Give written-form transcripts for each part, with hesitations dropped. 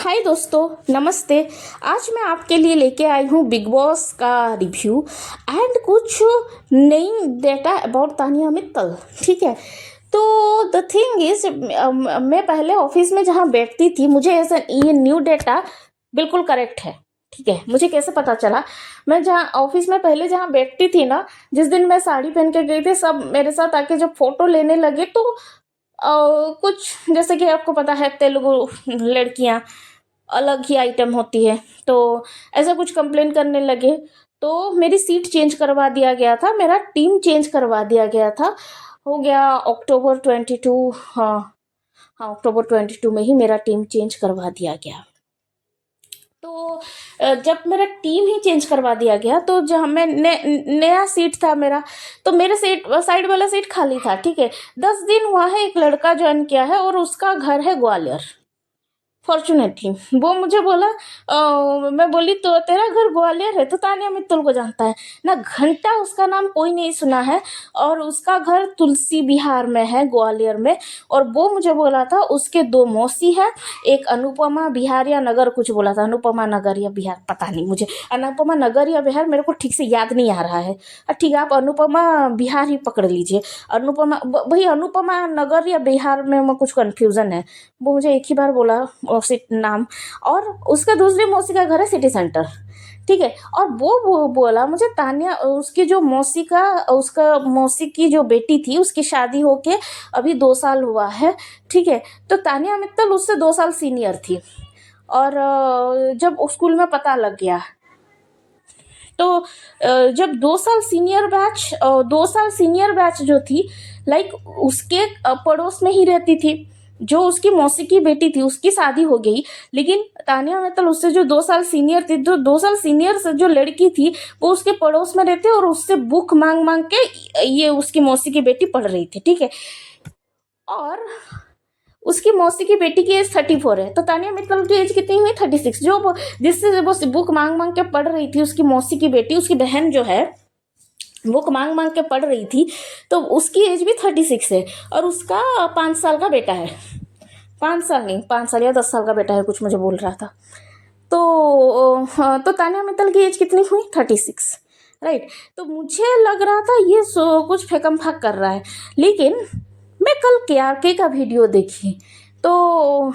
हाय दोस्तों, नमस्ते। आज मैं आपके लिए लेके आई हूँ बिग बॉस का रिव्यू एंड कुछ नई डेटा अबाउट तानिया मित्तल। ठीक है, तो द थिंग इज मैं पहले ऑफिस में जहाँ बैठती थी, मुझे ऐसा ये न्यू डेटा बिल्कुल करेक्ट है। ठीक है, मुझे कैसे पता चला? मैं जहाँ ऑफिस में पहले जहाँ बैठती थी ना, जिस दिन मैं साड़ी पहन के गई थी, सब मेरे साथ आके जब फोटो लेने लगे तो कुछ जैसे कि आपको पता है, तेलुगु लड़कियां अलग ही आइटम होती है, तो ऐसा कुछ कंप्लेन करने लगे। तो मेरी सीट चेंज करवा दिया गया था, मेरा टीम चेंज करवा दिया गया था। हो गया अक्टूबर 22। हाँ हाँ, अक्टूबर 22 में ही मेरा टीम चेंज करवा दिया गया। तो जब मेरा टीम ही चेंज करवा दिया गया तो जहाँ मैं नया सीट था मेरा, तो मेरे सीट साइड वाला सीट खाली था। ठीक है, 10 दिन हुआ है, एक लड़का ज्वाइन किया है और उसका घर है ग्वालियर। फॉर्चुनेटली वो मुझे बोला, मैं बोली तो तेरा घर ग्वालियर है? तो तानिया मित्तल को जानता है ना, घंटा उसका नाम कोई नहीं सुना है, और उसका घर तुलसी बिहार में है, ग्वालियर में। और वो मुझे बोला था उसके दो मौसी है, एक अनुपमा बिहार या नगर कुछ बोला था, अनुपमा नगर या बिहार, पता नहीं मुझे, अनुपमा नगर या बिहार मेरे को ठीक से याद नहीं आ रहा है। ठीक है, आप अनुपमा बिहार ही पकड़ लीजिए। अनुपमा भाई, अनुपमा नगर या बिहार में कुछ कन्फ्यूज़न है। वो मुझे एक ही बार बोला मौसी नाम। और उसका दूसरी मौसी का घर है सिटी सेंटर। ठीक है, और वो बोला मुझे, तानिया उसकी जो मौसी का, उसका मौसी की जो बेटी थी, उसकी शादी होके अभी 2 साल हुआ है। ठीक है, तो तानिया मित्तल उससे 2 साल सीनियर थी। और जब स्कूल में पता लग गया तो जब 2 साल सीनियर बैच जो थी, लाइक उसके पड़ोस में ही रहती थी। जो उसकी मौसी की बेटी थी उसकी शादी हो गई, लेकिन तानिया मित्तल उससे जो 2 साल सीनियर थी, जो 2 साल सीनियर से जो लड़की थी, वो उसके पड़ोस में रहती और उससे बुक मांग मांग के ये उसकी मौसी की बेटी पढ़ रही थी। ठीक है, और उसकी मौसी की बेटी की एज 34 है, तो तानिया मित्तल की एज कितनी हुई? 36। जिससे वो बुक मांग मांग के पढ़ रही थी, उसकी मौसी की बेटी, उसकी बहन जो है, बुक मांग मांग के पढ़ रही थी, तो उसकी एज भी 36 है। और उसका 5 साल का बेटा है, 5 साल नहीं, 5 साल या 10 साल का बेटा है, कुछ मुझे बोल रहा था। तो तो तानिया मित्तल की एज कितनी हुई? 36। राइट। तो मुझे लग रहा था ये कुछ फेकम फाक कर रहा है, लेकिन मैं कल केआरके का वीडियो देखी। तो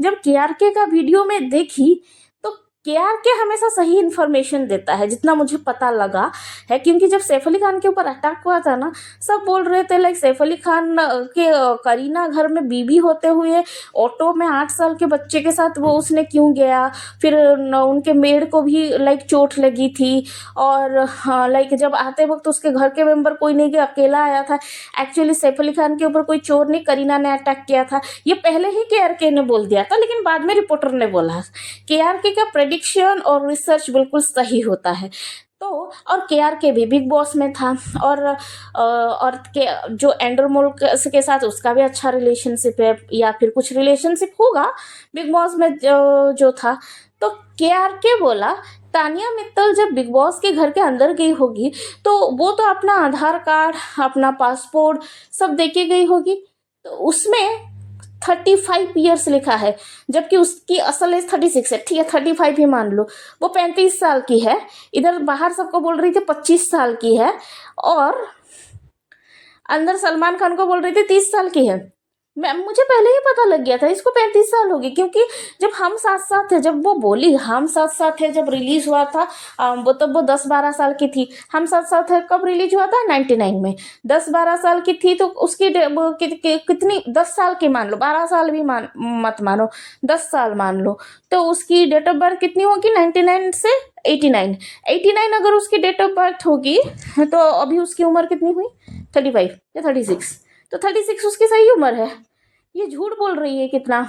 जब केआरके का वीडियो में देखी तो केआरके हमेशा सही इन्फॉर्मेशन देता है, जितना मुझे पता लगा है। क्योंकि जब सैफ अली खान के ऊपर अटैक हुआ था ना, सब बोल रहे थे लाइक सैफ अली खान के करीना घर में बीबी होते हुए ऑटो में 8 साल के बच्चे के साथ वो उसने क्यों गया। फिर उनके मेड को भी लाइक चोट लगी थी, और लाइक जब आते वक्त उसके घर के मेंबर कोई नहीं गया, अकेला आया था। एक्चुअली सैफ अली खान के ऊपर कोई चोर नहीं, करीना ने अटैक किया था। ये पहले ही केआरके ने बोल दिया था, लेकिन बाद में रिपोर्टर ने बोला। केआरके का प्रेडिक्शन और रिसर्च बिल्कुल सही होता है। तो और केआरके भी बिग बॉस में था, और के जो एंडरमोल के साथ उसका भी अच्छा रिलेशनशिप है, या फिर कुछ रिलेशनशिप होगा बिग बॉस में जो था। तो केआरके बोला तानिया मित्तल जब बिग बॉस के घर के अंदर गई होगी तो वो तो अपना आधार कार्ड, अपना पासपोर्ट सब देके गई होगी, तो उसमें 35 ईयर्स लिखा है, जबकि उसकी असल एज 36 है। ठीक है, 35 ही मान लो, वो 35 साल की है। इधर बाहर सबको बोल रही थी 25 साल की है, और अंदर सलमान खान को बोल रही थी 30 साल की है। मुझे पहले ही पता लग गया था इसको 35 साल होगी, क्योंकि जब हम साथ साथ थे, जब वो बोली हम साथ साथ है, जब रिलीज हुआ था वो तब वो 10-12 साल की थी। हम साथ साथ है कब रिलीज हुआ था? 99 में। 10-12 साल की थी, तो उसकी कितनी, 10 साल की मान लो, 12 साल भी मत मानो, 10 साल मान लो, तो उसकी डेट ऑफ बर्थ कितनी होगी? 99 से 89। 89 अगर उसकी डेट ऑफ बर्थ होगी तो अभी उसकी उम्र कितनी हुई? 35 या 36। तो 36 उसकी सही उम्र है। ये झूठ बोल रही है कितना।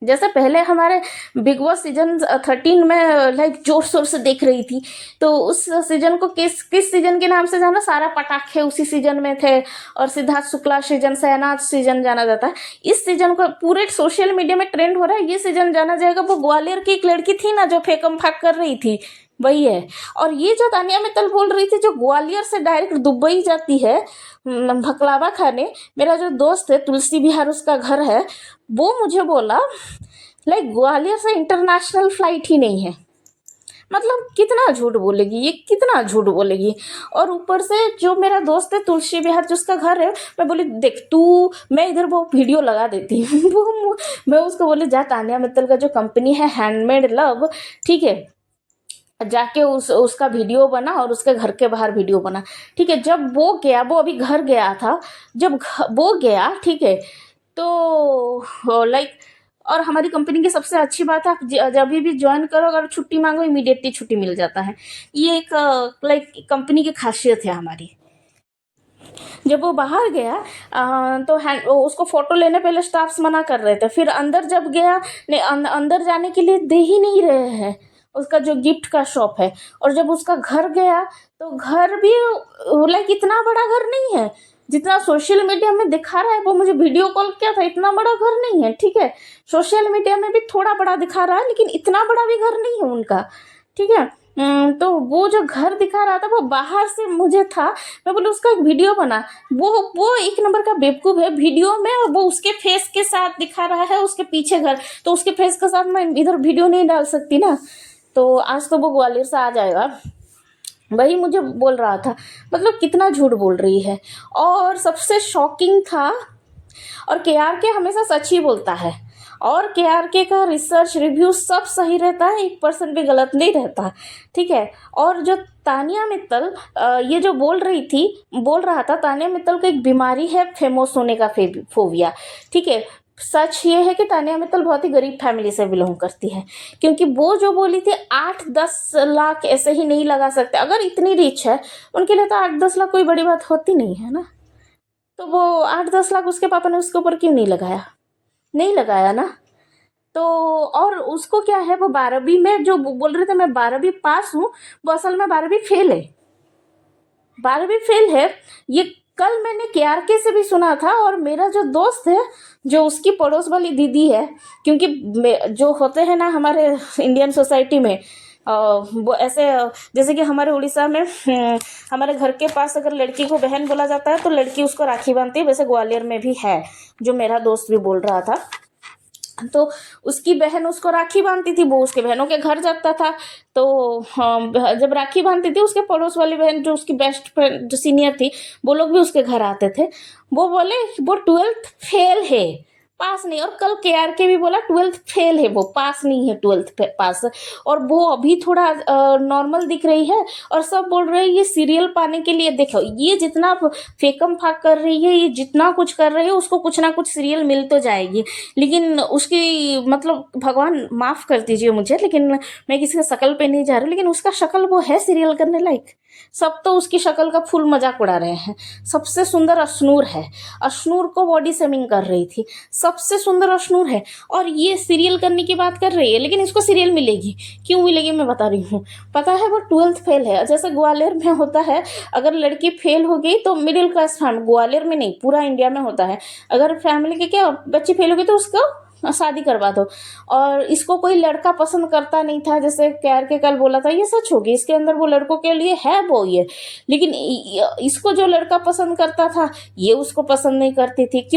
जैसे पहले हमारे बिग बॉस सीजन 13 में लाइक जोर शोर से देख रही थी, तो उस सीजन को किस सीजन के नाम से जाना? सारा पटाखे उसी सीजन में थे, और सिद्धार्थ शुक्ला सीजन, शहनाज सीजन जाना जाता है। इस सीजन को पूरे सोशल मीडिया में ट्रेंड हो रहा है, ये सीजन जाना जाएगा। वो ग्वालियर की एक लड़की थी ना जो फेकम फाक कर रही थी, वही है। और ये जो तानिया मित्तल बोल रही थी, जो ग्वालियर से डायरेक्ट दुबई जाती है भकलावा खाने, मेरा जो दोस्त है तुलसी बिहार उसका घर है, वो मुझे बोला लाइक ग्वालियर से इंटरनेशनल फ्लाइट ही नहीं है। मतलब कितना झूठ बोलेगी ये, कितना झूठ बोलेगी। और ऊपर से जो मेरा दोस्त है तुलसी विहार जिसका घर है, मैं बोली देख तू, मैं इधर वो वीडियो लगा देती हूँ मैं उसको बोली जा तानिया मित्तल का जो कंपनी है हैंडमेड लव, ठीक है, जाके उसका वीडियो बना और उसके घर के बाहर वीडियो बना, ठीक है। जब वो गया, वो अभी घर गया था, जब वो गया, ठीक है, तो लाइक, और हमारी कंपनी की सबसे अच्छी बात है, आप जब भी ज्वाइन करो अगर छुट्टी मांगो इमीडिएटली छुट्टी मिल जाता है। ये एक लाइक कंपनी की खासियत है हमारी। जब वो बाहर गया तो उसको फोटो लेने पहले स्टाफ्स मना कर रहे थे, फिर अंदर जब गया अंदर जाने के लिए दे ही नहीं रहे हैं, उसका जो गिफ्ट का शॉप है। और जब उसका घर गया तो घर भी लाइक इतना बड़ा घर नहीं है जितना सोशल मीडिया में दिखा रहा है। वो मुझे वीडियो कॉल किया था, इतना बड़ा घर नहीं है, ठीक है। सोशल मीडिया में भी थोड़ा बड़ा दिखा रहा है लेकिन इतना बड़ा भी घर नहीं है उनका, ठीक है। तो वो जो घर दिखा रहा था वो बाहर से मुझे था, मैं बोले उसका एक वीडियो बना। वो एक नंबर का बेवकूफ है वीडियो में, और वो उसके फेस के साथ दिखा रहा है उसके पीछे घर, तो उसके फेस के साथ मैं इधर वीडियो नहीं डाल सकती ना। तो आज तो वो ग्वालियर से आ जाएगा, वही मुझे बोल रहा था। मतलब कितना झूठ बोल रही है। और सबसे शॉकिंग था, और के हमेशा सच ही बोलता है, और के का रिसर्च रिव्यू सब सही रहता है, 1% भी गलत नहीं रहता, ठीक है। और जो तानिया मित्तल ये जो बोल रहा था, तानिया मित्तल को एक बीमारी है फेमस होने का, फोबिया, ठीक है। सच ये है कि तानिया मित्तल बहुत ही गरीब फैमिली से बिलोंग करती है, क्योंकि वो जो बोली थी 8-10 लाख ऐसे ही नहीं लगा सकते। अगर इतनी रिच है उनके लिए तो 8-10 लाख कोई बड़ी बात होती नहीं है ना। तो वो 8-10 लाख उसके पापा ने उसके ऊपर क्यों नहीं लगाया, नहीं लगाया ना। तो और उसको क्या है, वो 12वीं में जो बोल रहे थे मैं 12वीं पास हूँ, वो असल में 12वीं फेल है, 12वीं फेल है। ये कल मैंने के से भी सुना था। और मेरा जो दोस्त है, जो उसकी पड़ोस वाली दीदी है, क्योंकि जो होते हैं ना हमारे इंडियन सोसाइटी में, वो ऐसे जैसे कि हमारे उड़ीसा में हमारे घर के पास अगर लड़की को बहन बोला जाता है तो लड़की उसको राखी बांधती है, वैसे ग्वालियर में भी है, जो मेरा दोस्त भी बोल रहा था। तो उसकी बहन उसको राखी बांधती थी, वो उसके बहनों के घर जाता था। तो जब राखी बांधती थी, उसके पड़ोस वाली बहन जो उसकी बेस्ट फ्रेंड जो सीनियर थी, वो लोग भी उसके घर आते थे। वो बोले वो 12th फेल है, पास नहीं। और कल के भी बोला 12th फेल है, वो पास नहीं है, 12th पास। और वो अभी थोड़ा नॉर्मल दिख रही है, और सब बोल रहे हैं ये सीरियल पाने के लिए। देखो ये जितना फेकम फाक कर रही है, ये जितना कुछ कर रही है, उसको कुछ ना कुछ सीरियल मिल तो जाएगी। लेकिन उसकी मतलब भगवान माफ कर दीजिए मुझे, लेकिन मैं किसी का शक्ल पे नहीं जा रही, लेकिन उसका शक्ल वो है सीरियल करने लायक। सब तो उसकी शक्ल का फुल मजाक उड़ा रहे हैं। सबसे सुंदर अश्नूर है, अश्नूर को बॉडी शेमिंग कर रही थी, सबसे सुंदर अश्नूर है। और ये सीरियल करने की बात कर रही है, लेकिन इसको सीरियल मिलेगी, क्यों मिलेगी मैं बता रही हूँ। पता है वो 12th फेल है, जैसे ग्वालियर में होता है, अगर लड़की फेल हो गई तो मिडिल क्लास फैमिली, ग्वालियर में नहीं पूरा इंडिया में होता है, अगर फैमिली के क्या बच्ची फेल हो गई तो उसको शादी करवा दो। और इसको कोई लड़का पसंद करता नहीं था, जैसे के कल बोला था, ये सच होगी, इसके अंदर वो लड़कों के लिए है वो ये। लेकिन इसको जो लड़का पसंद करता था, ये उसको पसंद नहीं करती थी,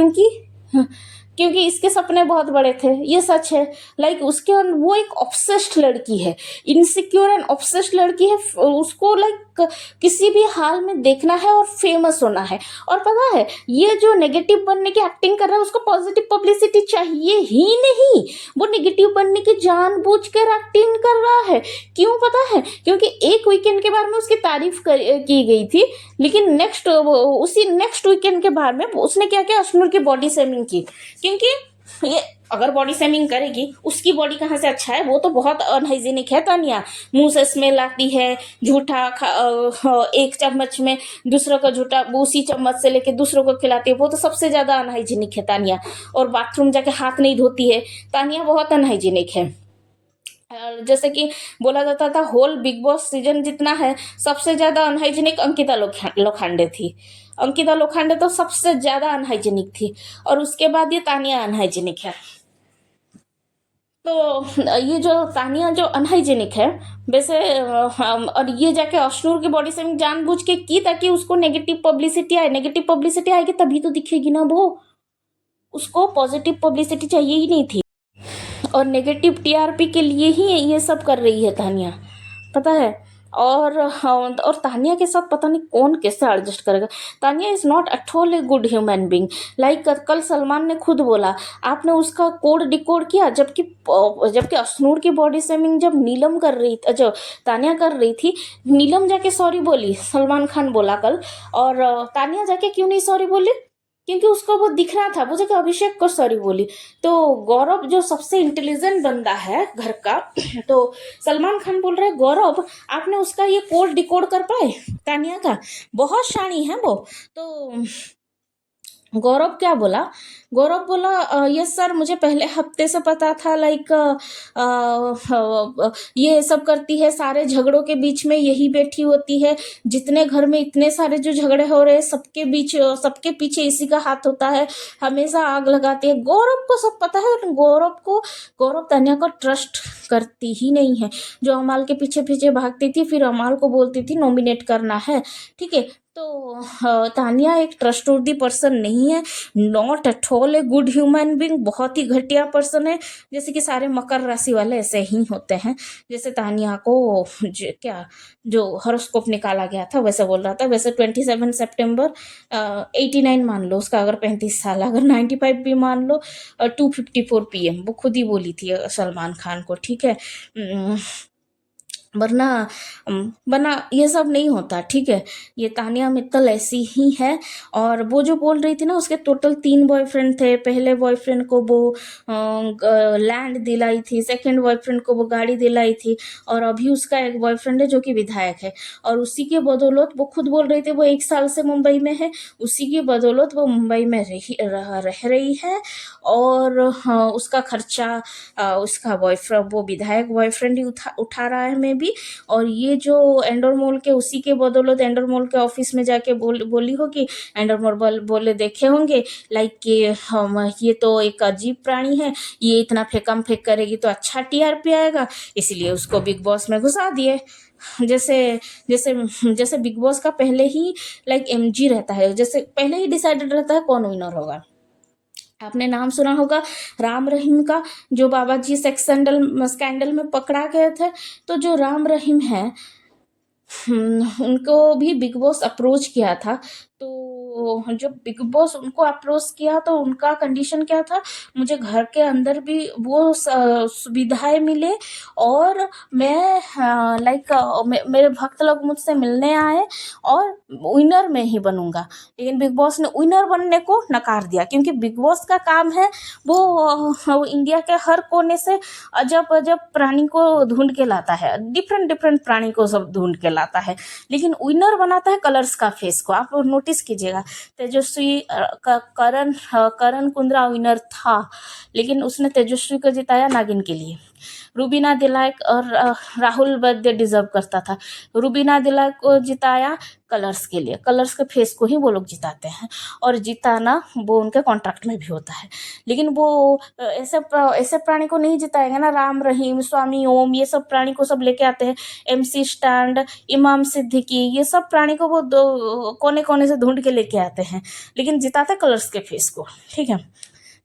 क्योंकि इसके सपने बहुत बड़े थे, ये सच है। लाइक उसके वो एक ऑब्सेस्ड लड़की है, इनसिक्योर एंड ऑब्सेस्ड लड़की है। उसको लाइक किसी भी हाल में देखना है और फेमस होना है। और पता है ये जो नेगेटिव बनने की एक्टिंग कर रहा है, उसको पॉजिटिव पब्लिसिटी चाहिए ही नहीं। वो नेगेटिव बनने की जानबूझकर एक्टिंग कर रहा है। क्यों पता है? क्योंकि एक वीकेंड के बारे में उसकी तारीफ की गई थी, लेकिन उसी नेक्स्ट वीकेंड के बारे में उसने क्या किया, अश्नूर की बॉडी शेमिंग की। क्योंकि ये अगर बॉडी शेमिंग करेगी, उसकी बॉडी कहाँ से अच्छा है, वो तो बहुत अनहाइजीनिक है तानिया। मुंह से स्मेल आती है, झूठा एक चम्मच में दूसरों का झूठा उसी चम्मच से लेके दूसरों को खिलाती है, वो तो सबसे ज्यादा अनहाइजीनिक है तानिया। और बाथरूम जाके हाथ नहीं धोती है तानिया, बहुत अनहाइजीनिक है। जैसे कि बोला जाता था होल बिग बॉस सीजन जितना है, सबसे ज्यादा अनहाइजीनिक अंकिता लोखंडे थी। अंकिता लोखंडे तो सबसे ज्यादा अनहाइजीनिक थी, और उसके बाद ये तानिया अनहाइजीनिक है। तो ये जो तानिया जो अनहाइजीनिक है वैसे, और ये जाके अश्नूर की बॉडी शेमिंग जानबूझ के की, ताकि उसको नेगेटिव पब्लिसिटी आए। नेगेटिव पब्लिसिटी आएगी तभी तो दिखेगी ना वो, उसको पॉजिटिव पब्लिसिटी चाहिए ही नहीं थी। और नेगेटिव टीआरपी के लिए ही ये सब कर रही है तानिया, पता है। और तानिया के साथ पता नहीं कौन कैसे एडजस्ट करेगा। Tania is not at all a good human being. Like कल सलमान ने खुद बोला, आपने उसका कोड डिकोड किया, जबकि जबकि अश्नूर की बॉडी शेमिंग जब नीलम कर रही थी, जो तानिया कर रही थी, नीलम जाके सॉरी बोली, सलमान खान बोला कल। और तानिया जाके क्यों नहीं सॉरी बोली? क्योंकि उसको वो दिख रहा था, वो जगह अभिषेक को सॉरी बोली। तो गौरव जो सबसे इंटेलिजेंट बंदा है घर का, तो सलमान खान बोल रहे गौरव आपने उसका ये कोड डिकोड कर पाए तानिया का, बहुत शानी है वो। तो गौरव क्या बोला? गौरव बोला यस सर, मुझे पहले हफ्ते से पता था, लाइक ये सब करती है, सारे झगड़ों के बीच में यही बैठी होती है, जितने घर में इतने सारे जो झगड़े हो रहे हैं सबके बीच सबके पीछे इसी का हाथ होता है, हमेशा आग लगाती है। गौरव को सब पता है, गौरव तानिया को ट्रस्ट करती ही नहीं है। जो अमाल के पीछे पीछे भागती थी, फिर अमाल को बोलती थी नॉमिनेट करना है, ठीक है। तो तानिया एक ट्रस्टवर्दी पर्सन नहीं है, not at all a good human being, बहुत ही घटिया पर्सन है। जैसे कि सारे मकर राशि वाले ऐसे ही होते हैं। जैसे तानिया को जो हॉरोस्कोप निकाला गया था वैसे बोल रहा था। वैसे 27 सितंबर 89 मान लो उसका, अगर 35 साल, अगर 95 भी मान लो, 2:54 PM, वो खुद ही बोली थी सलमान खान को, ठीक है। वरना वरना ये सब नहीं होता, ठीक है। ये तानिया मित्तल ऐसी ही है। और वो जो बोल रही थी ना, उसके टोटल 3 बॉयफ्रेंड थे। पहले बॉयफ्रेंड को वो लैंड दिलाई थी, सेकंड बॉयफ्रेंड को वो गाड़ी दिलाई थी, और अभी उसका एक बॉयफ्रेंड है जो कि विधायक है। और उसी के बदौलत वो खुद बोल रही थी वो 1 साल से मुंबई में है, उसी की बदौलत वो मुंबई में रह रही है। और उसका खर्चा उसका बॉयफ्रेंड, वो विधायक बॉयफ्रेंड ही उठा रहा है में भी। और ये जो एंडोर मॉल के, उसी के बदौलत एंडोर मॉल के ऑफिस में जाके बोली होगी, एंडोर मॉल बोले देखे होंगे, लाइक कि हम ये तो एक अजीब प्राणी है, ये इतना फेंकम फेंक करेगी तो अच्छा टीआरपी आएगा, इसलिए उसको बिग बॉस में घुसा दिए। जैसे जैसे जैसे बिग बॉस का पहले ही लाइक एमजी रहता है, जैसे पहले ही डिसाइडेड रहता है कौन विनर होगा। आपने नाम सुना होगा राम रहीम का, जो बाबा जी सेक्स स्कैंडल में पकड़ा गए थे। तो जो राम रहीम है, उनको भी बिग बॉस अप्रोच किया था। तो जब बिग बॉस उनको अप्रोच किया तो उनका कंडीशन क्या था, मुझे घर के अंदर भी वो सुविधाएं मिले, और मैं लाइक मेरे भक्त लोग मुझसे मिलने आए, और विनर में ही बनूंगा। लेकिन बिग बॉस ने विनर बनने को नकार दिया, क्योंकि बिग बॉस का काम है वो इंडिया के हर कोने से अजब अजब प्राणी को ढूंढ के लाता है, डिफरेंट डिफरेंट प्राणी को सब ढूंढ के लाता है। लेकिन विनर बनाता है कलर्स का फेस को। आप नोटिस कीजिएगा, तेजस्वी करण कुंद्रा विनर था, लेकिन उसने तेजस्वी को जिताया नागिन के लिए। रूबीना दिलाइक और राहुल वैद्य डिजर्व करता था, रूबीना दिलाइक को जिताया कलर्स के लिए, कलर्स के फेस को ही वो लोग जिताते हैं, और जिताना वो उनके कॉन्ट्रैक्ट में भी होता है। लेकिन वो ऐसे प्राणी को नहीं जिताएंगे ना, राम रहीम, स्वामी ओम, ये सब प्राणी को सब लेके आते हैं, MC स्टैंड, इमाम सिद्दीकी, ये सब प्राणी को वो कोने कोने से ढूंढ के लेके आते हैं, लेकिन जिताते कलर्स के फेस को, ठीक है।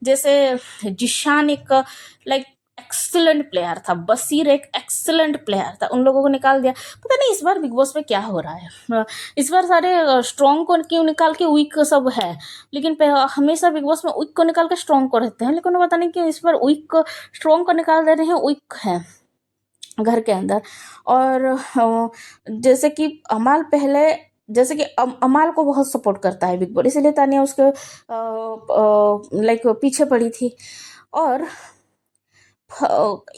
जैसे जिशान एक लाइक एक्सीलेंट प्लेयर था, बशीर एक एक्सीलेंट प्लेयर था, उन लोगों को निकाल दिया। पता नहीं इस बार बिग बॉस में क्या हो रहा है, इस बार सारे स्ट्रॉन्ग को क्यों निकाल के वीक सब है, लेकिन हमेशा बिग बॉस में वीक को निकाल के स्ट्रॉन्ग को रहते हैं, लेकिन उन्हें पता नहीं क्यों इस बार वीक को स्ट्रॉन्ग को निकाल दे रहे हैं, वीक है घर के अंदर। और जैसे कि अमाल पहले, जैसे कि अमाल को बहुत सपोर्ट करता है बिग बॉस, इसलिए तानिया उसके लाइक पीछे पड़ी थी। और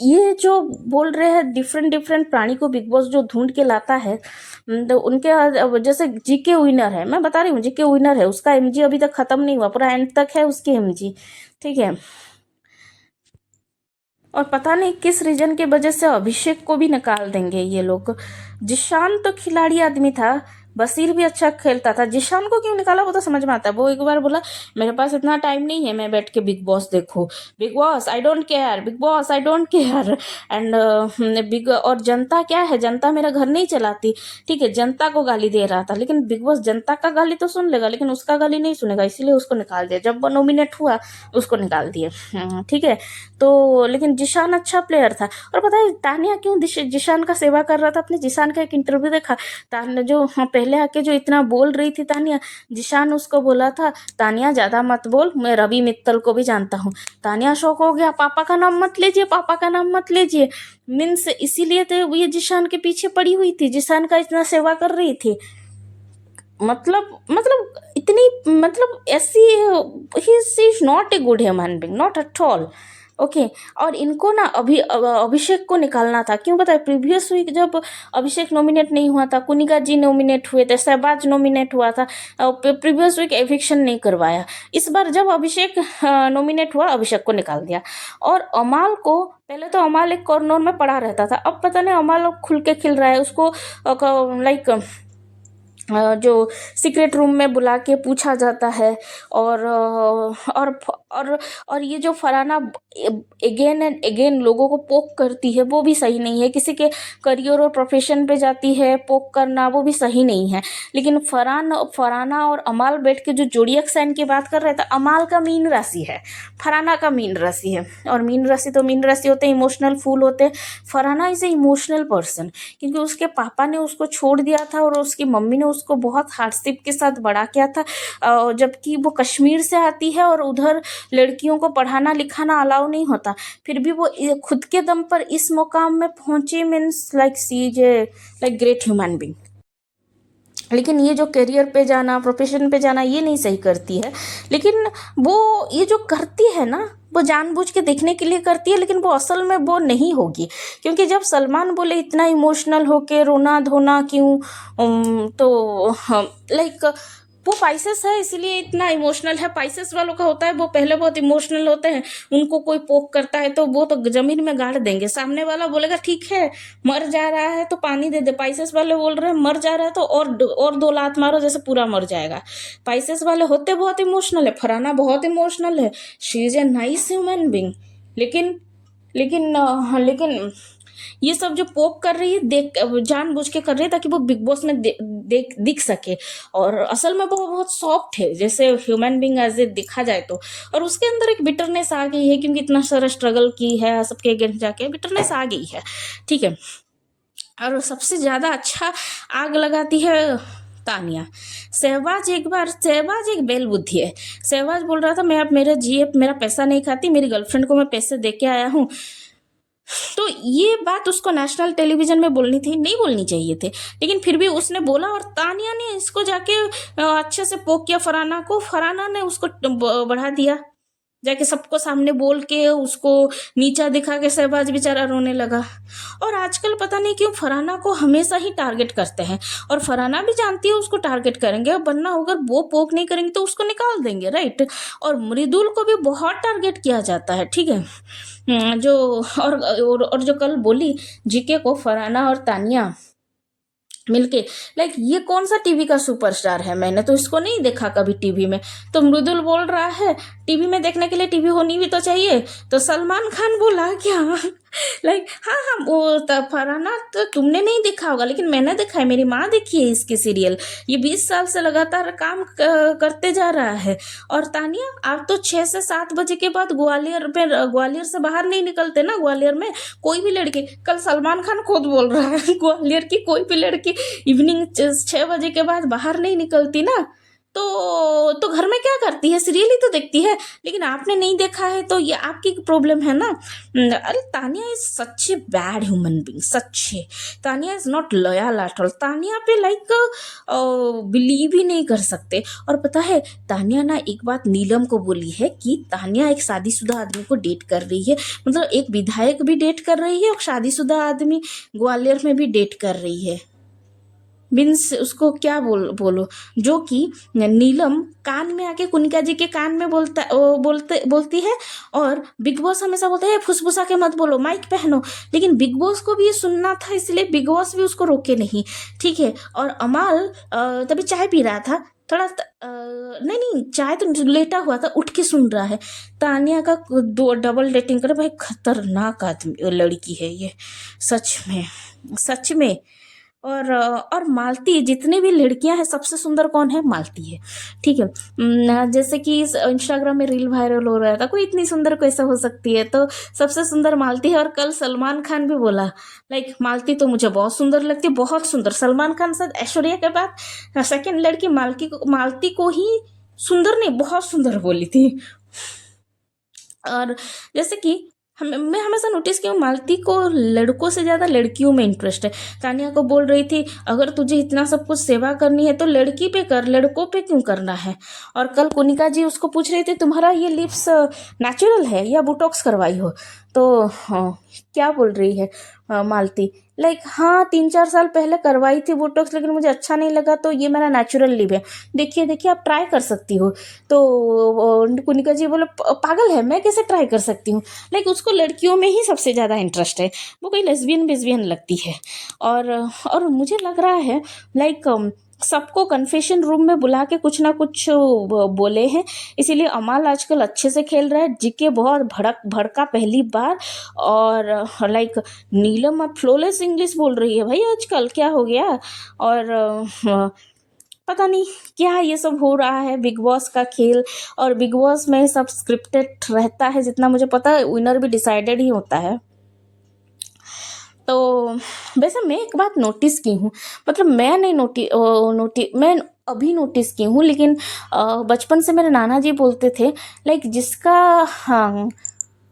ये जो बोल रहे हैं डिफरेंट डिफरेंट प्राणी को बिग बॉस जो ढूंढ के लाता है, तो उनके जैसे जीके विनर है, मैं बता रही हूँ जीके विनर है, उसका एमजी अभी तक खत्म नहीं हुआ, पूरा एंड तक है उसकी एमजी, ठीक है। और पता नहीं किस रीजन की वजह से अभिषेक को भी निकाल देंगे ये लोग। जिशान तो खिलाड़ी आदमी था, बसीर भी अच्छा खेलता था। जिशान को क्यों निकाला वो तो समझ में आता है। वो एक बार बोला मेरे पास इतना टाइम नहीं है मैं बैठ के बिग बॉस देखूं, big boss I don't care, big boss I don't care. And big और जनता क्या है, जनता मेरा घर नहीं चलाती, ठीक है, जनता को गाली दे रहा था। लेकिन बिग बॉस जनता का गाली तो सुन लेगा लेकिन उसका गाली नहीं सुनेगा, इसीलिए उसको निकाल दिया। जब वो नॉमिनेट हुआ उसको निकाल दिए, ठीक है। तो लेकिन जिशान अच्छा प्लेयर था। और पता है तानिया क्यों जिशान का सेवा कर रहा था अपने? जिशान का एक इंटरव्यू देखा, तानिया जो पहले आके जो इतना बोल रही थी तानिया, जिशान उसको बोला था तानिया ज़्यादा मत बोल, मैं रवि मित्तल को भी जानता हूँ। तानिया शौक हो गया, पापा का नाम मत लीजिए, पापा का नाम मत लीजिए। मीन्स इसीलिए तो ये जिशान के पीछे पड़ी हुई थी, जिशान का इतना सेवा कर रही थी। मतलब इतनी मतलब ऐसी, he is not a good human being, not at all. Okay. और इनको ना अभिषेक को निकालना था। क्यों पता है? प्रीवियस वीक जब अभिषेक नॉमिनेट नहीं हुआ था, कुनिका जी नॉमिनेट हुए थे, शहबाज नॉमिनेट हुआ था, प्रीवियस वीक एविक्शन नहीं करवाया। इस बार जब अभिषेक नॉमिनेट हुआ, अभिषेक को निकाल दिया। और अमाल को, पहले तो अमाल एक कॉर्नर में पड़ा रहता था, अब पता नहीं अमाल खुल के खिल रहा है। उसको लाइक जो सीक्रेट रूम में बुला के पूछा जाता है। और ये जो फराना अगेन एंड अगेन लोगों को पोक करती है वो भी सही नहीं है। किसी के करियर और प्रोफेशन पे जाती है पोक करना, वो भी सही नहीं है। लेकिन फराना और अमाल बैठ के जो जोड़ियक साइन की बात कर रहे थे, अमाल का मीन राशि है, फराना का मीन राशि है। और मीन राशि तो मीन राशि होते हैं, इमोशनल फूल होते हैं। फराना इज ए इमोशनल पर्सन, क्योंकि उसके पापा ने उसको छोड़ दिया था और उसकी मम्मी ने उसको बहुत हार्डशिप के साथ बड़ा किया था। जबकि वो कश्मीर से आती है और उधर लड़कियों को पढ़ाना लिखाना अलाउ नहीं होता, फिर भी वो खुद के दम पर इस मुकाम में पहुंची। Means like she is a like great human being. लेकिन ये जो करियर पे जाना, प्रोफेशन पे जाना, ये नहीं सही करती है। लेकिन वो ये जो करती है ना, वो जानबूझ के देखने के लिए करती है, लेकिन वो असल में वो नहीं होगी। क्योंकि जब सलमान बोले इतना इमोशनल होके रोना धोना क्यों, तो लाइक वो पाइसेस है इसीलिए इतना इमोशनल है। पाइसेस वालों का होता है वो पहले बहुत इमोशनल होते हैं, उनको कोई पोक करता है तो वो तो जमीन में गाड़ देंगे। सामने वाला बोलेगा ठीक है मर जा रहा है तो पानी दे दे, पाइसेस वाले बोल रहे हैं मर जा रहा है तो और दो लात मारो जैसे पूरा मर जाएगा। पाइसेस वाले होते बहुत इमोशनल है, फराना बहुत इमोशनल है, she is a nice human being. लेकिन लेकिन ये सब जो पोक कर रही है देख जानबूझ के कर रही है ताकि वो बिग बॉस में दिख सके। और असल में वो बहुत सॉफ्ट है जैसे ह्यूमन बीइंग एज ए देखा जाए तो। और उसके अंदर एक बिटरनेस आ गई है क्योंकि इतना सारा स्ट्रगल की है सबके अगेंस्ट जाके, बिटरनेस आ गई है, ठीक है। और सबसे ज़्यादा अच्छा आग लगाती है तानिया। शहबाज एक बेल बुद्धि है। शहबाज बोल रहा था मैं अब मेरा पैसा नहीं खाती, मेरी गर्लफ्रेंड को मैं पैसे दे के आया हूँ। तो ये बात उसको नेशनल टेलीविजन में बोलनी थी, नहीं बोलनी चाहिए थे, लेकिन फिर भी उसने बोला। और तानिया ने इसको जाके अच्छे से पोक किया फराना को, फराना ने उसको बढ़ा दिया जाके सबको सामने बोल के उसको नीचा दिखा के शहबाज बेचारा रोने लगा। और आजकल पता नहीं क्यों फराना को हमेशा ही टारगेट करते हैं, और फराना भी जानती है उसको टारगेट करेंगे, वरना अगर वो पोक नहीं करेंगे तो उसको निकाल देंगे, राइट। और मृदुल को भी बहुत टारगेट किया जाता है, ठीक है। जो और जो कल बोली जीके को फराना और तानिया मिलके, लाइक ये कौन सा टीवी का सुपरस्टार है, मैंने तो इसको नहीं देखा कभी टीवी में। तो मृदुल बोल रहा है टीवी में देखने के लिए टीवी होनी भी तो चाहिए, तो सलमान खान बोला क्या लाइक हाँ वो फरहाना तो तुमने नहीं देखा होगा लेकिन मैंने देखा है, मेरी माँ देखी है इसकी सीरियल, ये 20 साल से लगातार काम करते जा रहा है। और तानिया आप तो 6 से 7 बजे के बाद ग्वालियर से बाहर नहीं निकलते ना। ग्वालियर में कोई भी लड़की, कल सलमान खान खुद बोल रहा है ग्वालियर की कोई भी लड़की इवनिंग 6 बजे के बाद बाहर नहीं निकलती ना, तो घर में क्या करती है, सीरियल ही तो देखती है। लेकिन आपने नहीं देखा है तो ये आपकी प्रॉब्लम है ना। अरे Tania is such a bad human being, सच्चे Tania is not loyal at all. Tania पे लाइक बिलीव ही नहीं कर सकते। और पता है तानिया ना एक बात नीलम को बोली है कि तानिया एक शादीशुदा आदमी को डेट कर रही है, मतलब एक विधायक भी डेट कर रही है और शादीशुदा आदमी ग्वालियर में भी डेट कर रही है। मीन्स उसको क्या बोलो, जो कि नीलम कान में आके कुनिका जी के कान में बोलती है, और बिग बॉस हमेशा बोलते हैं फुसफुसा के मत बोलो, माइक पहनो, लेकिन बिग बॉस को भी ये सुनना था, इसलिए बिग बॉस भी उसको रोके नहीं, ठीक है। और अमाल तभी चाय पी रहा था, थोड़ा नहीं नहीं, चाय तो लेटा हुआ था, उठ के सुन रहा है तानिया का दो डबल डेटिंग करे। भाई खतरनाक आदमी लड़की है ये, सच में, सच में। और मालती, जितनी भी लड़कियां हैं सबसे सुंदर कौन है? मालती है, ठीक है। जैसे कि इस इंस्टाग्राम में रील वायरल हो रहा था, कोई इतनी सुंदर कैसे हो सकती है, तो सबसे सुंदर मालती है। और कल सलमान खान भी बोला लाइक मालती तो मुझे बहुत सुंदर लगती है, बहुत सुंदर। सलमान खान साथ ऐश्वर्या के बाद सेकंड लड़की मालती को ही सुंदर नहीं, बहुत सुंदर बोली थी। और जैसे कि मैं हमेशा नोटिस किया मालती को लड़कों से ज़्यादा लड़कियों में इंटरेस्ट है। तानिया को बोल रही थी अगर तुझे इतना सब कुछ सेवा करनी है तो लड़की पे कर, लड़कों पे क्यों करना है। और कल कोनिका जी उसको पूछ रही थी तुम्हारा ये लिप्स नेचुरल है या बोटॉक्स करवाई हो, तो क्या बोल रही है मालती, लाइक हाँ 3-4 साल पहले करवाई थी बोटॉक्स, लेकिन मुझे अच्छा नहीं लगा, तो ये मेरा नेचुरल लिप है, देखिए देखिए आप ट्राई कर सकती हो। तो कुनिका जी बोले पागल है, मैं कैसे ट्राई कर सकती हूँ। लाइक उसको लड़कियों में ही सबसे ज़्यादा इंटरेस्ट है, वो कोई लेस्बियन बेस्बियन लगती है। और मुझे लग रहा है लाइक सबको कन्फेशन रूम में बुला के कुछ ना कुछ बोले हैं, इसीलिए अमाल आजकल अच्छे से खेल रहा है, जीके बहुत भड़का पहली बार। और लाइक नीलम अब फ्लोलेस इंग्लिश बोल रही है भाई आजकल, क्या हो गया। और पता नहीं क्या ये सब हो रहा है, बिग बॉस का खेल। और बिग बॉस में सब स्क्रिप्टेड रहता है, जितना मुझे पता है विनर भी डिसाइडेड ही होता है। तो वैसे मैं एक बात नोटिस की हूँ, मतलब मैं नहीं मैं अभी नोटिस की हूँ, लेकिन बचपन से मेरे नाना जी बोलते थे लाइक जिसका हाँ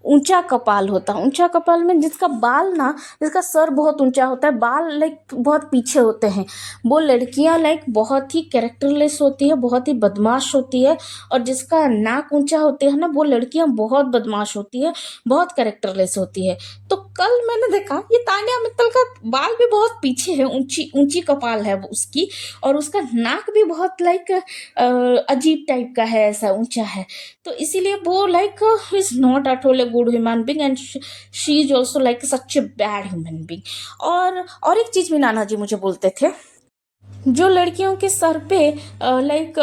ऊंचा कपाल होता है, ऊंचा कपाल में जिसका बाल ना, जिसका सर बहुत ऊंचा होता है, बाल लाइक बहुत पीछे होते हैं, वो लड़कियां लाइक बहुत ही कैरेक्टरलेस होती है, बहुत ही बदमाश होती है। और जिसका नाक ऊंचा होते है ना, वो लड़कियां बहुत बदमाश होती है, बहुत कैरेक्टरलेस होती है। तो कल मैंने देखा ये तान्या मित्तल का बाल भी बहुत पीछे है, ऊंची ऊंची कपाल है वो उसकी, और उसका नाक भी बहुत लाइक अजीब टाइप का है, ऐसा ऊंचा है। तो इसीलिए वो like is not at all a good human being, and she is also like such a bad human being. और एक चीज भी नाना जी मुझे बोलते थे, जो लड़कियों के सर पे लाइक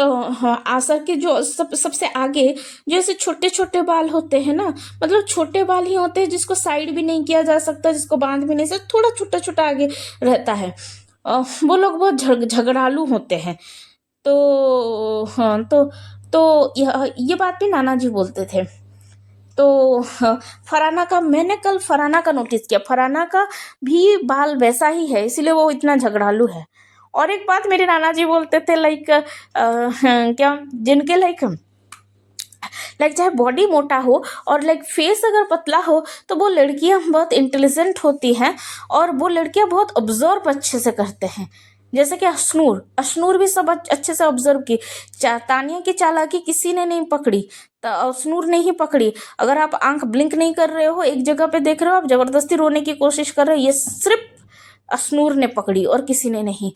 आसर के जो सबसे आगे जो ऐसे छोटे छोटे बाल होते हैं ना, मतलब छोटे बाल ही होते हैं जिसको साइड भी नहीं किया जा सकता, जिसको बांध भी नहीं सकता, थोड़ा छोटा छोटा आगे रहता है, वो लोग बहुत झगड़ालू होते हैं। तो हाँ, तो ये बात भी नाना जी बोलते थे। तो फराना का, मैंने कल फराना का नोटिस किया, फराना का भी बाल वैसा ही है, इसीलिए वो इतना झगड़ालू है। और एक बात मेरे नाना जी बोलते थे लाइक क्या, जिनके लाइक चाहे बॉडी मोटा हो और लाइक फेस अगर पतला हो, तो वो लड़कियां बहुत इंटेलिजेंट होती हैं, और वो लड़कियां बहुत ऑब्जर्व अच्छे से करते हैं। जैसे कि अशनूर भी सब अच्छे से ऑब्जर्व की, तानिया की चालाकी किसी ने नहीं पकड़ी, तो अशनूर ने ही पकड़ी। अगर आप आंख ब्लिंक नहीं कर रहे हो, एक जगह पे देख रहे हो, आप जबरदस्ती रोने की कोशिश कर रहे हो, ये सिर्फ अशनूर ने पकड़ी और किसी ने नहीं।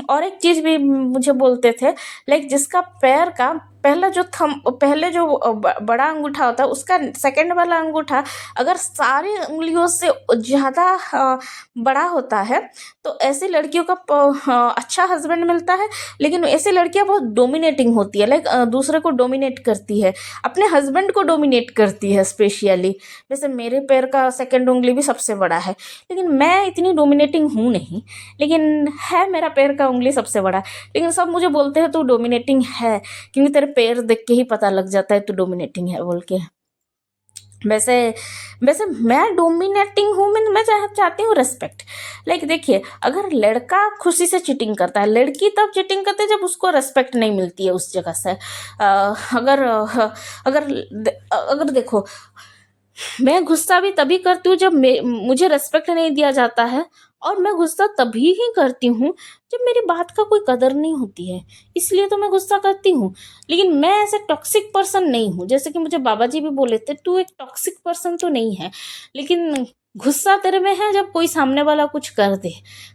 और एक चीज भी मुझे बोलते थे लाइक जिसका पैर का पहले जो बड़ा अंगूठा होता है, उसका सेकंड वाला अंगूठा अगर सारी उंगलियों से ज़्यादा बड़ा होता है, तो ऐसी लड़कियों का अच्छा हस्बैंड मिलता है। लेकिन ऐसी लड़कियां बहुत डोमिनेटिंग होती है, लाइक दूसरे को डोमिनेट करती है, अपने हस्बैंड को डोमिनेट करती है स्पेशली। वैसे मेरे पैर का सेकंड उंगली भी सबसे बड़ा है, लेकिन मैं इतनी डोमिनेटिंग हूँ नहीं, लेकिन है मेरा पैर का उंगली सबसे बड़ा। लेकिन सब मुझे बोलते हैं तू डोमिनेटिंग है, क्योंकि तेरे पैर देख के ही पता लग जाता है तू डोमिनेटिंग है बोल के। वैसे वैसे मैं डोमिनेटिंग हूँ, मैं चाहती हूँ रेस्पेक्ट। लाइक देखिए, अगर लड़का खुशी से चीटिंग करता है, लड़की तब चीटिंग करती है जब उसको रेस्पेक्ट नहीं मिलती है उस जगह से। अगर अगर अगर देखो, मैं गुस्सा भी तभी करती हूँ जब मुझे रेस्पेक्ट नहीं दिया जाता है, और मैं गुस्सा तभी ही करती हूँ जब मेरी बात का कोई कदर नहीं होती है, इसलिए तो मैं गुस्सा करती हूँ। लेकिन मैं ऐसे टॉक्सिक पर्सन नहीं हूँ, जैसे कि मुझे बाबा जी भी बोले थे तू एक टॉक्सिक पर्सन तो नहीं है, लेकिन गुस्सा तेरे में है जब कोई सामने वाला कुछ कर दे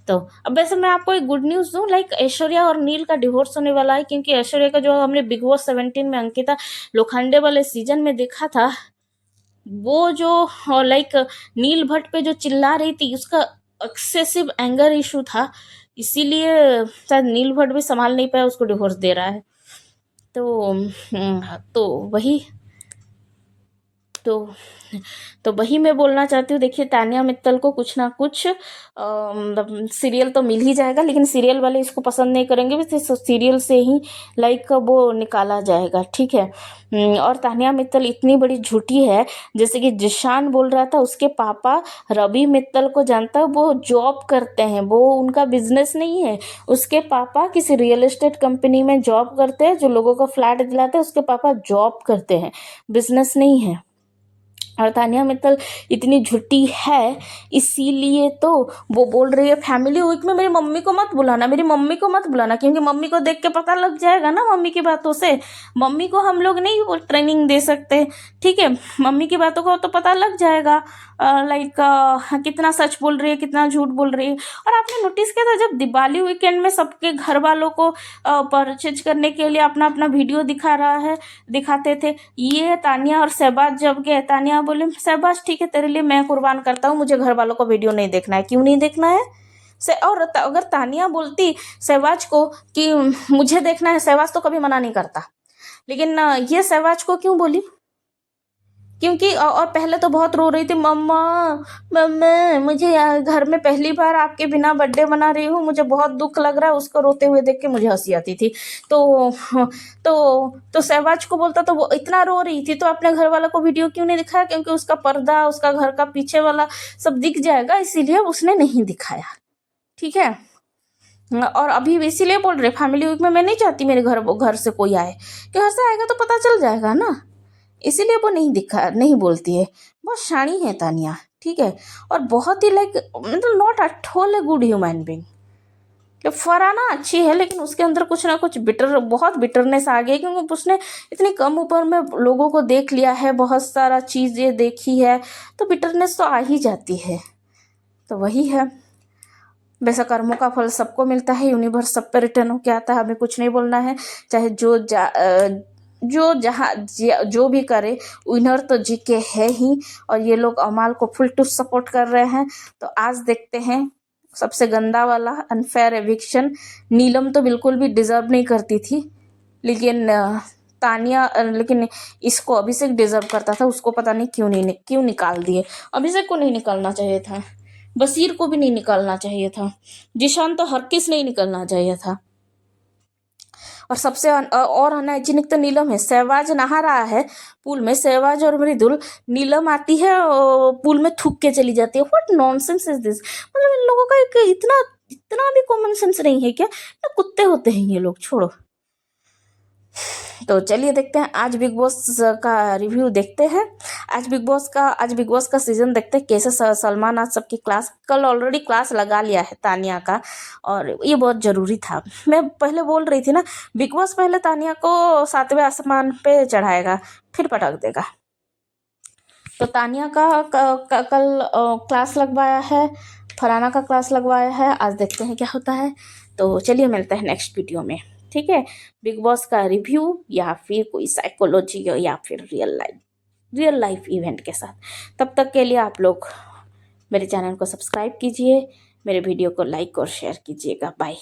तो। अब वैसे मैं आपको एक गुड न्यूज़ दूं, लाइक ऐश्वर्या और नील का डिवोर्स होने वाला है, क्योंकि ऐश्वर्या का जो हमने बिग बॉस 17 में अंकिता लोखंडे वाले सीजन में देखा था, वो जो लाइक नील भट्ट पे जो चिल्ला रही थी, उसका एक्सेसिव एंगर इशू था, इसीलिए शायद नील भट्ट भी संभाल नहीं पाया, उसको डिवोर्स दे रहा है। तो वही तो तो वही मैं बोलना चाहती हूँ। देखिए, तानिया मित्तल को कुछ ना कुछ मतलब सीरियल तो मिल ही जाएगा, लेकिन सीरियल वाले इसको पसंद नहीं करेंगे, बस सीरियल से ही लाइक वो निकाला जाएगा, ठीक है। और तानिया मित्तल इतनी बड़ी झूठी है, जैसे कि जिशान बोल रहा था, उसके पापा रवि मित्तल को जानता है, वो जॉब करते हैं, वो उनका बिजनेस नहीं है। उसके पापा किसी रियल एस्टेट कंपनी में जॉब करते हैं, जो लोगों को फ्लैट दिलाते हैं, उसके पापा जॉब करते हैं, बिजनेस नहीं है। और तानिया मित्तल इतनी झूठी है, इसीलिए तो वो बोल रही है फैमिली वीक में मेरी मम्मी को मत बुलाना, मेरी मम्मी को मत बुलाना, क्योंकि मम्मी को देख के पता लग जाएगा ना मम्मी की बातों से। मम्मी को हम लोग नहीं वो ट्रेनिंग दे सकते, ठीक है। मम्मी की बातों को तो पता लग जाएगा लाइक कितना सच बोल रही है, कितना झूठ बोल रही है। और आपने नोटिस किया था, जब दिवाली वीकेंड में सबके घर वालों को परचेज करने के लिए अपना अपना वीडियो दिखाते थे, ये तानिया और शहबाज जब गए, तानिया बोले शहबाज ठीक है तेरे लिए मैं कुर्बान करता हूँ, मुझे घर वालों को वीडियो नहीं देखना है। क्यों नहीं देखना है? से और अगर तानिया बोलती शहबाज को कि मुझे देखना है, शहबाज तो कभी मना नहीं करता, लेकिन ये शहबाज को क्यों बोली? क्योंकि और पहले तो बहुत रो रही थी, मम्मा मम्मा मुझे घर में पहली बार आपके बिना बर्थडे मना रही हूँ, मुझे बहुत दुख लग रहा है। उसको रोते हुए देख के मुझे हंसी आती थी। तो तो सहवाज को बोलता तो वो इतना रो रही थी, तो अपने घर वालों को वीडियो क्यों नहीं दिखाया? क्योंकि उसका पर्दा, उसका घर का पीछे वाला सब दिख जाएगा, इसीलिए उसने नहीं दिखाया, ठीक है। और अभी इसीलिए बोल रहे फैमिली वीक में मैं नहीं चाहती मेरे घर से कोई आए, कि घर से आएगा तो पता चल जाएगा ना, इसीलिए वो नहीं बोलती है। बहुत शानी है तानिया, ठीक है। और बहुत ही लाइक मतलब not at all a good human being. Farhana अच्छी है, लेकिन उसके अंदर कुछ ना कुछ बहुत बिटरनेस आ गई, क्योंकि उसने इतनी कम उम्र में लोगों को देख लिया है, बहुत सारा चीज़ें देखी है, तो बिटरनेस तो आ ही जाती है। तो वही है, वैसा कर्मों का फल सबको मिलता है, यूनिवर्स सब पे रिटर्न होके आता है, हमें कुछ नहीं बोलना है। चाहे जो भी करे, विनर तो जीके है ही। और ये लोग अमाल को फुल टू सपोर्ट कर रहे हैं। तो आज देखते हैं सबसे गंदा वाला अनफेयर एविक्शन। नीलम तो बिल्कुल भी डिजर्व नहीं करती थी, लेकिन लेकिन इसको अभिषेक डिजर्व करता था, उसको पता नहीं क्यों निकाल दिए। अभिषेक को नहीं निकालना चाहिए था, बसीर को भी नहीं निकालना चाहिए था, जिशान तो हर किस नहीं निकलना चाहिए था। और सबसे और अनहाइजीनिक तो नीलम है। सहवाज नहा रहा है पूल में, सहवाज और मृदुल, नीलम आती है पूल में थूक के चली जाती है। What nonsense is this? मतलब इन लोगों का एक इतना इतना भी कॉमन सेंस नहीं है क्या? ना कुत्ते होते हैं ये लोग, छोड़ो। तो चलिए देखते हैं, आज बिग बॉस का रिव्यू देखते हैं। आज बिग बॉस का सीजन देखते हैं कैसे सलमान आज सबकी क्लास, कल ऑलरेडी क्लास लगा लिया है तानिया का, और ये बहुत ज़रूरी था। मैं पहले बोल रही थी ना, बिग बॉस पहले तानिया को 7वें आसमान पे चढ़ाएगा, फिर पटक देगा। तो तानिया का कल क्लास लगवाया है, फरहाना का क्लास लगवाया है, आज देखते हैं क्या होता है। तो चलिए मिलते हैं नेक्स्ट वीडियो में, ठीक है। बिग बॉस का रिव्यू या फिर कोई साइकोलॉजी या फिर रियल लाइफ इवेंट के साथ। तब तक के लिए आप लोग मेरे चैनल को सब्सक्राइब कीजिए, मेरे वीडियो को लाइक और शेयर कीजिएगा। बाय।